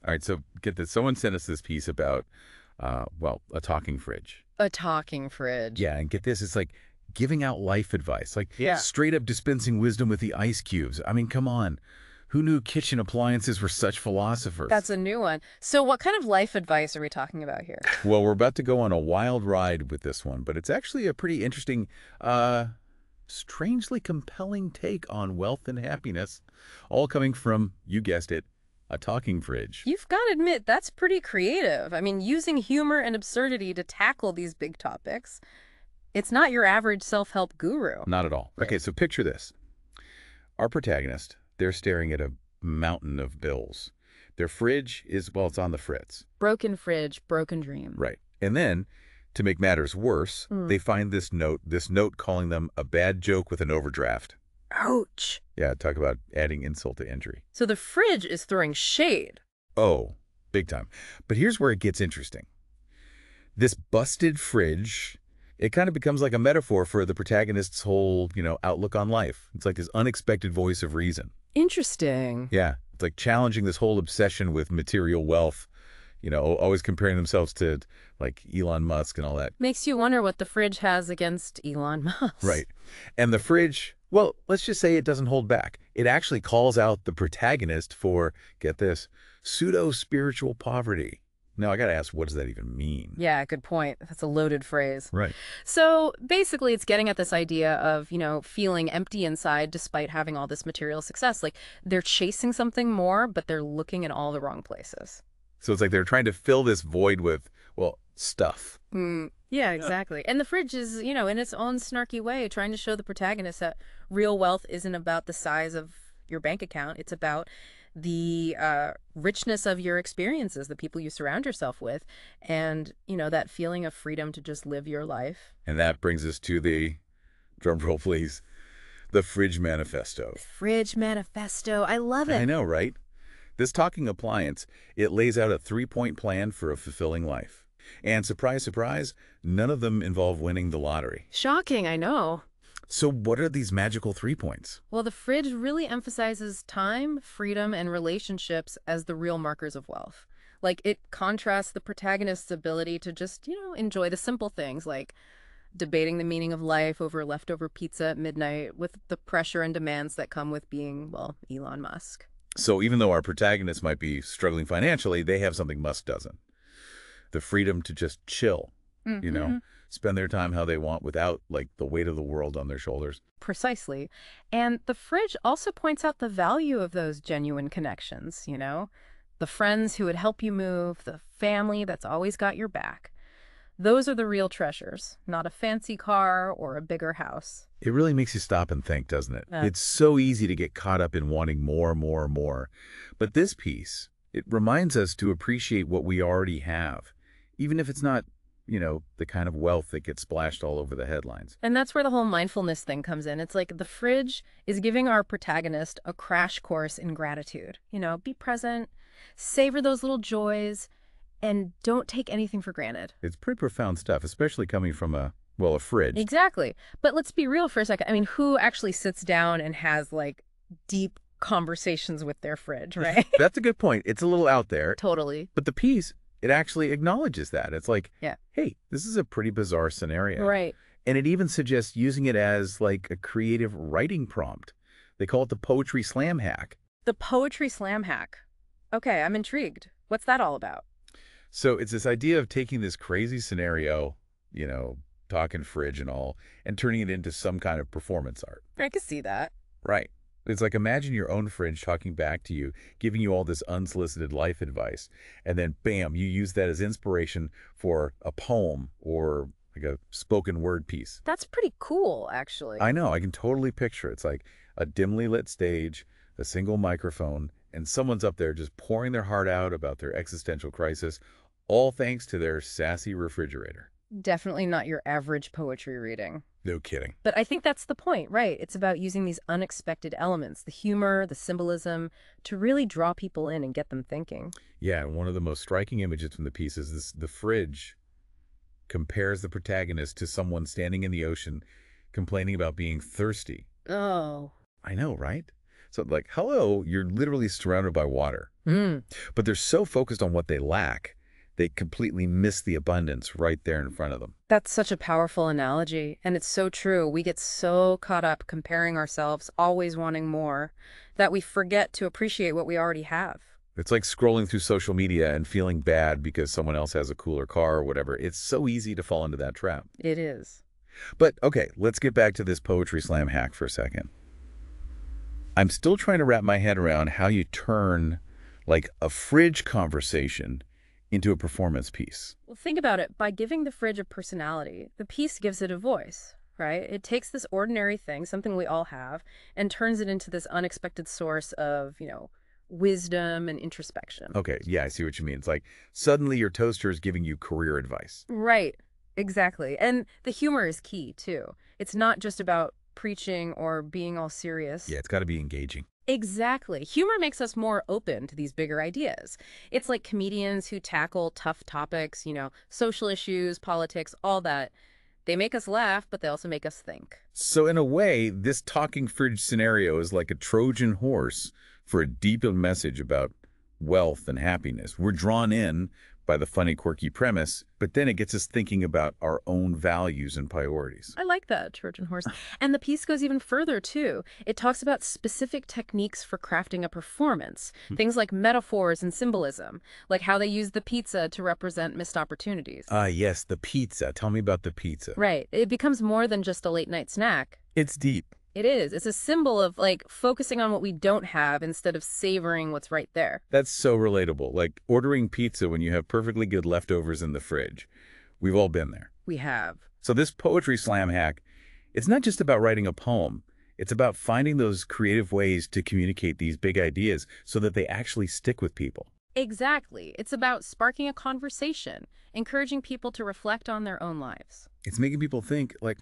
All right, so get this. Someone sent us this piece about, well, a talking fridge. A talking fridge. Yeah, and get this. It's like giving out life advice, like Yeah. straight up dispensing wisdom with the ice cubes. I mean, come on. Who knew kitchen appliances were such philosophers? That's a new one. So what kind of life advice are we talking about here? Well, we're about to go on a wild ride with this one, but it's actually a pretty interesting, strangely compelling take on wealth and happiness, all coming from, you guessed it, a talking fridge. You've got to admit, that's pretty creative. I mean, using humor and absurdity to tackle these big topics. It's not your average self-help guru. Not at all. Right. Okay, so picture this. Our protagonist, they're staring at a mountain of bills. Their fridge is, well, it's on the fritz. Broken fridge, broken dream. Right. And then, to make matters worse, they find this note calling them a bad joke with an overdraft. Ouch. Yeah, talk about adding insult to injury. So the fridge is throwing shade. Oh, big time. But here's where it gets interesting. This busted fridge, it kind of becomes like a metaphor for the protagonist's whole, outlook on life. It's like this unexpected voice of reason. Interesting. Yeah, it's like challenging this whole obsession with material wealth, always comparing themselves to like Elon Musk and all that. Makes you wonder what the fridge has against Elon Musk. Right. And the fridge, well, let's just say it doesn't hold back. It actually calls out the protagonist for, get this, pseudo-spiritual poverty. Now, I got to ask, what does that even mean? Yeah, good point. That's a loaded phrase. Right. So basically, it's getting at this idea of, feeling empty inside despite having all this material success. Like they're chasing something more, but they're looking in all the wrong places. So it's like they're trying to fill this void with, well, stuff. Yeah, exactly. And the fridge is, in its own snarky way, trying to show the protagonist that real wealth isn't about the size of your bank account. It's about the richness of your experiences, the people you surround yourself with, and, that feeling of freedom to just live your life. And that brings us to the, drum roll please, the Fridge Manifesto. Fridge Manifesto. I love it. I know, right? This talking appliance, it lays out a 3-point plan for a fulfilling life. And surprise, surprise, none of them involve winning the lottery. Shocking, I know. So what are these magical 3 points? Well, the fridge really emphasizes time, freedom, and relationships as the real markers of wealth. Like, it contrasts the protagonist's ability to just, enjoy the simple things, like debating the meaning of life over leftover pizza at midnight, with the pressure and demands that come with being, well, Elon Musk. So even though our protagonist might be struggling financially, they have something Musk doesn't. The freedom to just chill, spend their time how they want without, like, the weight of the world on their shoulders. Precisely. And the fridge also points out the value of those genuine connections, the friends who would help you move, the family that's always got your back. Those are the real treasures, not a fancy car or a bigger house. It really makes you stop and think, doesn't it? It's so easy to get caught up in wanting more, more, more. But this piece, it reminds us to appreciate what we already have, even if it's not, the kind of wealth that gets splashed all over the headlines. And that's where the whole mindfulness thing comes in. It's like the fridge is giving our protagonist a crash course in gratitude. Be present, savor those little joys, and don't take anything for granted. It's pretty profound stuff, especially coming from a fridge. Exactly. But let's be real for a second. I mean, who actually sits down and has, like, deep conversations with their fridge, right? That's a good point. It's a little out there. Totally. But the piece, it actually acknowledges that. It's like, Yeah. hey, this is a pretty bizarre scenario. Right. And it even suggests using it as, like, a creative writing prompt. They call it the poetry slam hack. The poetry slam hack. Okay, I'm intrigued. What's that all about? So it's this idea of taking this crazy scenario, talking fridge and all, and turning it into some kind of performance art. I can see that. Right. It's like, imagine your own fridge talking back to you, giving you all this unsolicited life advice, and then bam, you use that as inspiration for a poem or like a spoken word piece. That's pretty cool, actually. I know, I can totally picture it. It's like a dimly lit stage, a single microphone, and someone's up there just pouring their heart out about their existential crisis, all thanks to their sassy refrigerator. Definitely not your average poetry reading. No kidding. But I think that's the point, right? It's about using these unexpected elements, the humor, the symbolism, to really draw people in and get them thinking. Yeah, and one of the most striking images from the piece is this: the fridge compares the protagonist to someone standing in the ocean complaining about being thirsty. Oh. I know, right? So like, hello, you're literally surrounded by water. Mm. But they're so focused on what they lack, they completely miss the abundance right there in front of them. That's such a powerful analogy, and it's so true. We get so caught up comparing ourselves, always wanting more, that we forget to appreciate what we already have. It's like scrolling through social media and feeling bad because someone else has a cooler car or whatever. It's so easy to fall into that trap. It is. But okay, let's get back to this poetry slam hack for a second. I'm still trying to wrap my head around how you turn like a fridge conversation into a performance piece. Well, think about it. By giving the fridge a personality, the piece gives it a voice, right? It takes this ordinary thing, something we all have, and turns it into this unexpected source of, wisdom and introspection. Okay, yeah, I see what you mean. It's like suddenly your toaster is giving you career advice. Right. Exactly. And the humor is key, too. It's not just about preaching or being all serious. Yeah, it's got to be engaging. Exactly. Humor makes us more open to these bigger ideas. It's like comedians who tackle tough topics, social issues, politics, all that. They make us laugh, but they also make us think. So in a way, this talking fridge scenario is like a Trojan horse for a deeper message about wealth and happiness. We're drawn in by the funny, quirky premise, but then it gets us thinking about our own values and priorities. I like that, Trojan horse. And the piece goes even further, too. It talks about specific techniques for crafting a performance, things like metaphors and symbolism, like how they use the pizza to represent missed opportunities. Yes, the pizza. Tell me about the pizza. Right. It becomes more than just a late-night snack. It's deep. It is. It's a symbol of, focusing on what we don't have instead of savoring what's right there. That's so relatable. Like ordering pizza when you have perfectly good leftovers in the fridge. We've all been there. We have. So this poetry slam hack, it's not just about writing a poem. It's about finding those creative ways to communicate these big ideas so that they actually stick with people. Exactly. It's about sparking a conversation, encouraging people to reflect on their own lives. It's making people think like,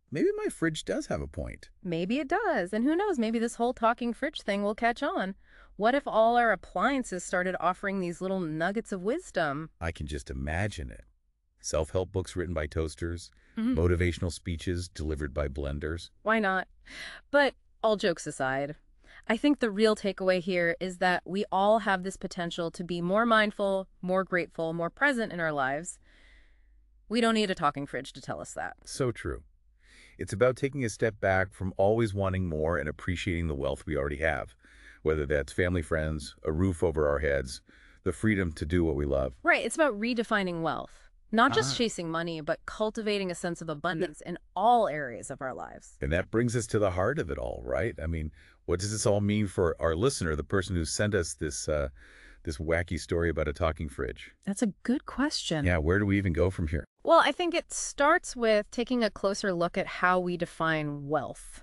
maybe my fridge does have a point. Maybe it does. And who knows, maybe this whole talking fridge thing will catch on. What if all our appliances started offering these little nuggets of wisdom? I can just imagine it. Self-help books written by toasters, motivational speeches delivered by blenders. Why not? But all jokes aside, I think the real takeaway here is that we all have this potential to be more mindful, more grateful, more present in our lives. We don't need a talking fridge to tell us that. So true. It's about taking a step back from always wanting more and appreciating the wealth we already have, whether that's family, friends, a roof over our heads, the freedom to do what we love. Right. It's about redefining wealth, not just chasing money, but cultivating a sense of abundance in all areas of our lives. And that brings us to the heart of it all, right? I mean, what does this all mean for our listener, the person who sent us this wacky story about a talking fridge? That's a good question. Yeah, where do we even go from here? Well, I think it starts with taking a closer look at how we define wealth.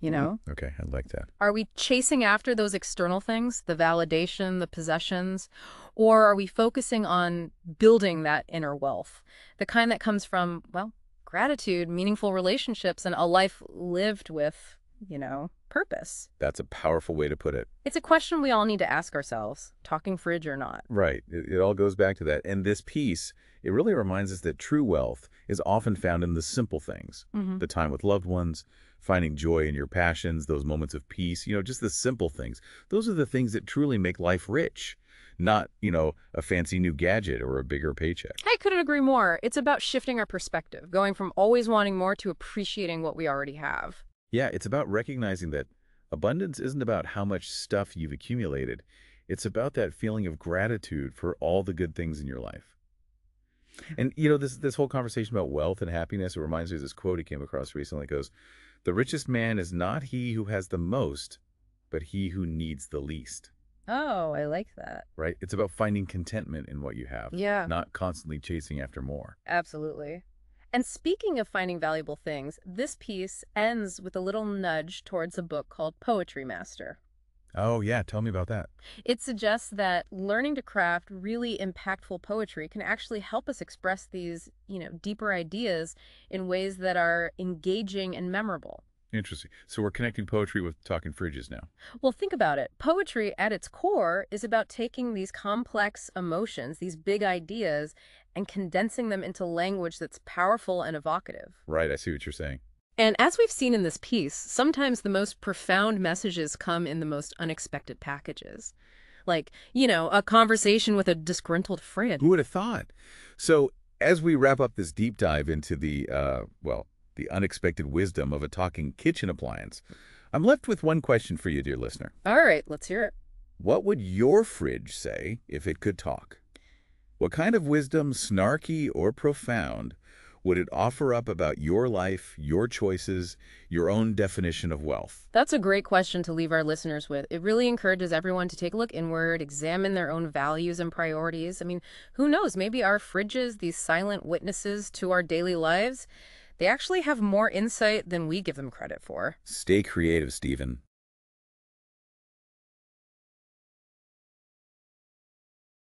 Okay, I like that. Are we chasing after those external things, the validation, the possessions, or are we focusing on building that inner wealth, the kind that comes from, gratitude, meaningful relationships, and a life lived with, purpose? That's a powerful way to put it. It's a question we all need to ask ourselves, talking fridge or not. Right. It all goes back to that. And this piece, it really reminds us that true wealth is often found in the simple things, the time with loved ones, finding joy in your passions, those moments of peace, just the simple things. Those are the things that truly make life rich, not, a fancy new gadget or a bigger paycheck. I couldn't agree more. It's about shifting our perspective, going from always wanting more to appreciating what we already have. Yeah, it's about recognizing that abundance isn't about how much stuff you've accumulated. It's about that feeling of gratitude for all the good things in your life. And, this whole conversation about wealth and happiness, it reminds me of this quote I came across recently. It goes, "The richest man is not he who has the most, but he who needs the least." Oh, I like that. Right? It's about finding contentment in what you have. Yeah. Not constantly chasing after more. Absolutely. And speaking of finding valuable things, this piece ends with a little nudge towards a book called Poetry Master. Oh, yeah. Tell me about that. It suggests that learning to craft really impactful poetry can actually help us express these, deeper ideas in ways that are engaging and memorable. Interesting. So we're connecting poetry with talking fridges now. Well, think about it. Poetry at its core is about taking these complex emotions, these big ideas, and condensing them into language that's powerful and evocative. Right. I see what you're saying. And as we've seen in this piece, sometimes the most profound messages come in the most unexpected packages. Like, a conversation with a disgruntled friend. Who would have thought? So, as we wrap up this deep dive into the unexpected wisdom of a talking kitchen appliance, I'm left with one question for you, dear listener. All right, let's hear it. What would your fridge say if it could talk? What kind of wisdom, snarky or profound, would it offer up about your life, your choices, your own definition of wealth? That's a great question to leave our listeners with. It really encourages everyone to take a look inward, examine their own values and priorities. I mean, who knows? Maybe our fridges, these silent witnesses to our daily lives, they actually have more insight than we give them credit for. Stay creative, Stephen.